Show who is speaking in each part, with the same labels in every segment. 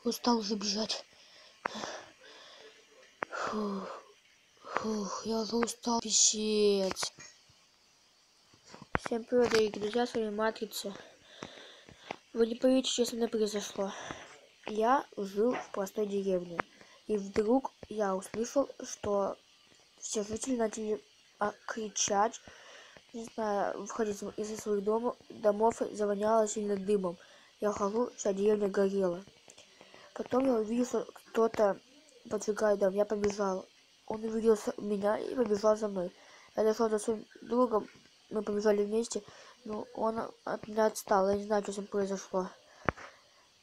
Speaker 1: Устал уже бежать. Я уже устал, писец. Всем привет, дорогие друзья, с вами Матрица. Вы не поверите, что со мной произошло. Я жил в простой деревне. И вдруг я услышал, что все жители начали кричать. Не знаю, выходить из своих домов завоняло сильно дымом. Я хожу, вся деревня горела. Потом я увидел, что кто-то поджигает дом. Я побежал. Он увидел меня и побежал за мной. Я дошел за своим другом, мы побежали вместе, но он от меня отстал. Я не знаю, что с ним произошло.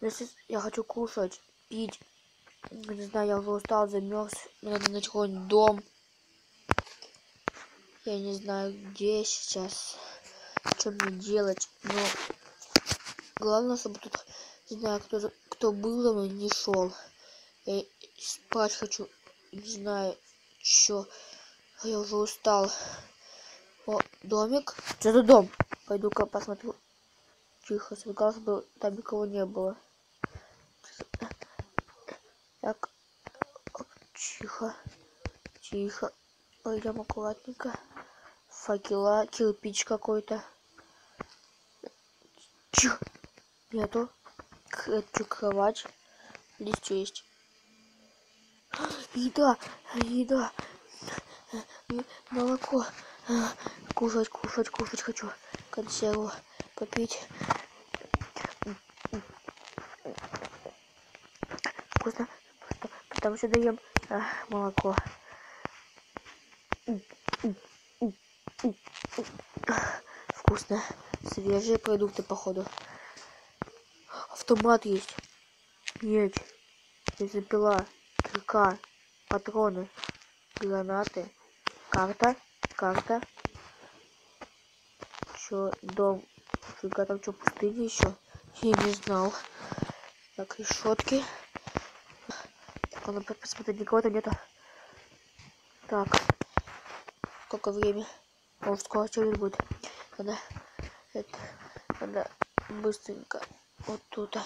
Speaker 1: Если я хочу кушать, пить, не знаю, я уже устал, замерз. Мне надо найти какой-нибудь дом. Я не знаю, где сейчас, что мне делать, но главное, чтобы тут, не знаю, кто был за мной, не шел. Я спать хочу, не знаю, что. Я уже устал. О, домик. Что это дом? Пойду-ка посмотрю. Тихо, сбегал, чтобы там никого не было. Так, оп, тихо, тихо. Пойдем аккуратненько. Факела, кирпич какой-то. Чё? Нету. Кровать. Здесь что есть? Еда, еда. Молоко. Кушать хочу. Консерву попить. Вкусно. Потом еще даем молоко. Вкусно. Свежие продукты, походу. Автомат есть. Меч. Бензопила. Кирка. Патроны. Гранаты. Карта. Чё, дом. Фига, там что, пустыня еще? Я не знал. Так, решетки. Так, надо посмотреть, никого там нету. Так. Сколько время? Может, скоро что-нибудь будет. Надо быстренько. Вот тут.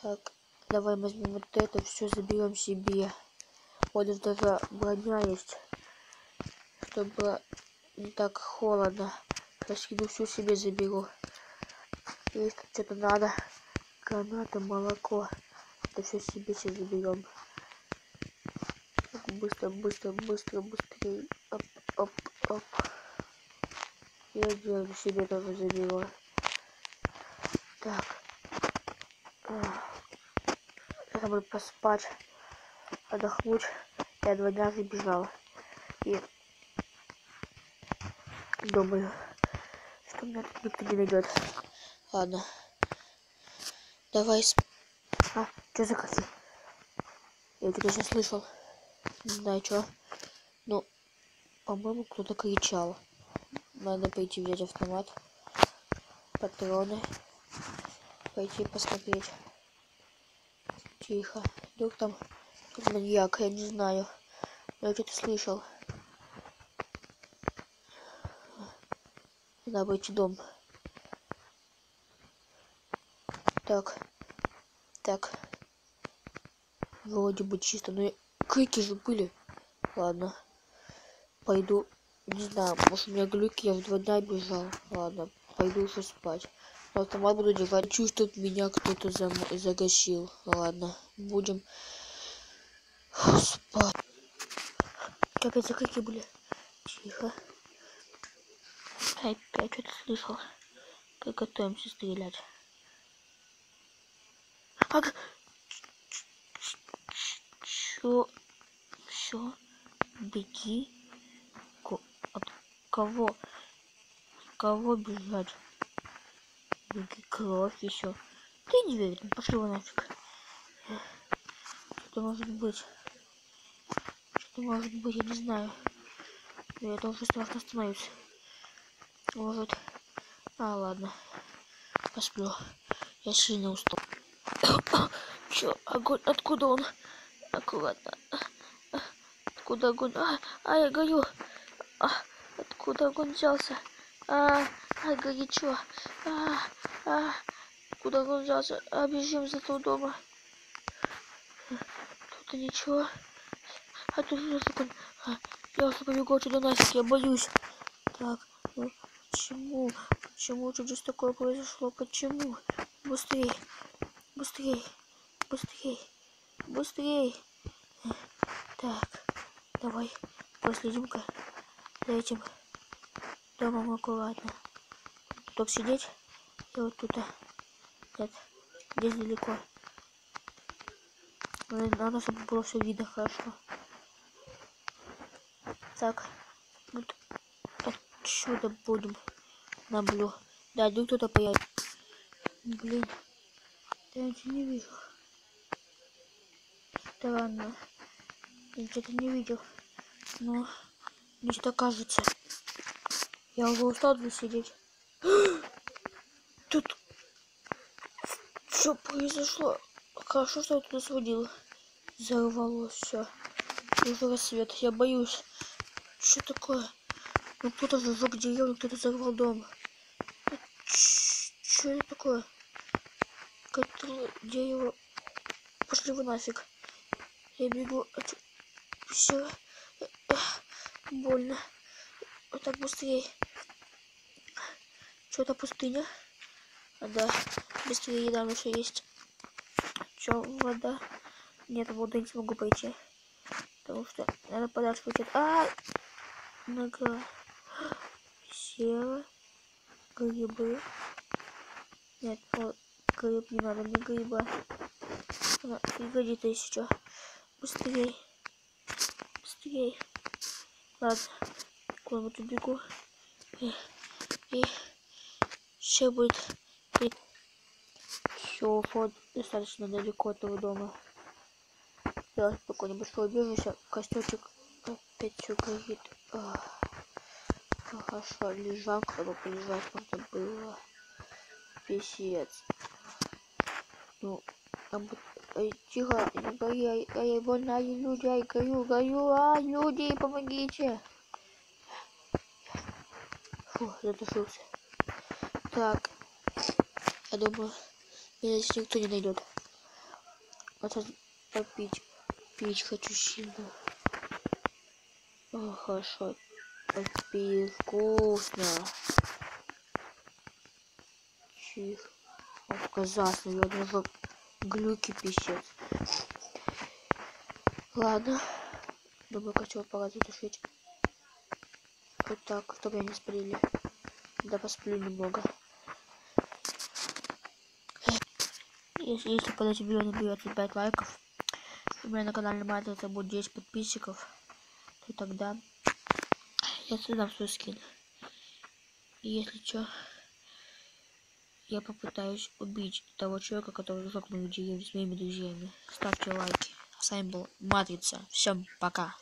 Speaker 1: Так, давай возьмем вот это, все заберем себе. Вот здесь даже броня есть, чтобы не так холодно. Раскину всю себе заберу. Есть что-то надо. Граната, молоко. Это все себе заберем. Быстрее. Оп. Я делаю себе тоже заберу. Так. Надо будет поспать, отдохнуть. Я 2 дня забежал. И думаю, что меня тут никто не найдет. Ладно. Давай что за крики? Я это сейчас слышал. Не знаю, что. Ну, по-моему, кто-то кричал. Надо пойти взять автомат. Патроны. Пойти посмотреть. Тихо. Вдруг там маньяк, я не знаю. Я что-то слышал. Надо обойти дом. Так. Вроде бы чисто, но крики же были. Ладно. Пойду. Не знаю, может у меня глюки, я в 2 дня бежал. Ладно, пойду уже спать. Но автомат буду держать. Чую, что меня кто-то загасил. Ладно, будем спать. Опять за крики были. Тихо. Опять что-то слышал. Как готовимся стрелять. Чё? Все. Беги. От кого? Кого бежать? Беги, кровь еще. Ты не веришь, пошли его нафиг. Что может быть? Я не знаю. Я это уже страшно становится. Может. Ладно. Посплю. Я сильно устал. Чё, огонь? Откуда он? Аккуратно. Откуда огонь? Я горю. Откуда огонь взялся? Горячо. Откуда огонь взялся? Бежим за этого дома. Это ничего. А тут закон. Я уже побегу отсюда нафиг, я боюсь. Так, ну почему? Почему тут здесь такое произошло? Почему? Быстрей, быстрей, быстрей, быстрей. Так, давай, последим-ка за этим домом аккуратно. Тут сидеть и вот тут. Нет, здесь далеко. Надо, чтобы было все видно хорошо. Так, вот отсюда будем наблюдать. Да, вдруг кто-то появится. Блин, я ничего не вижу. Странно. Я что-то не видел. Но мне что-то кажется. Я уже устал здесь сидеть. Тут что произошло? Хорошо, что я туда сводил. Взорвалось все. Уже рассвет. Я боюсь. Что такое? Ну кто-то зажег деревню, кто-то взорвал дом. Что это такое? Какое-то дерево. Пошли вы нафиг. Я бегу. Все. Больно. Вот так быстрее. Что-то пустыня. А, да. Быстрее еда еще есть. Че, вода? Нет, воды не смогу пойти. Потому что надо подальше пойти. Нога. Села. Грибы. Нет, гриб не надо, не гриба. Ягодица еще. Быстрей. Быстрей. Ладно. Куда-то бегу. И все будет. Все, уход достаточно далеко от этого дома. Я спокойно быстро убежище. Костёчек опять все горит. Хорошо, лежанка, чтобы полежать можно было. Писец. Ну, тихо, не гори, ай, больно, люди, ай, горю, люди, помогите. Фу, задушился. Так, я думаю, меня здесь никто не найдет. Вот сейчас попить, пить хочу сильно. О, хорошо, попить вкусно. Тихо. Отказалась, наверное, в глюки пищет. Ладно. Думаю, котел пора затушить. Вот так, чтобы меня не спалили. Да посплю немного. Если под этим видео наберется 5 лайков, у меня на канале Матрица будет 10 подписчиков, то тогда я создам свой скин. И если что, я попытаюсь убить того человека, который сжег мою деревню с моими друзьями. Ставьте лайки. С вами был Матрица. Всем пока.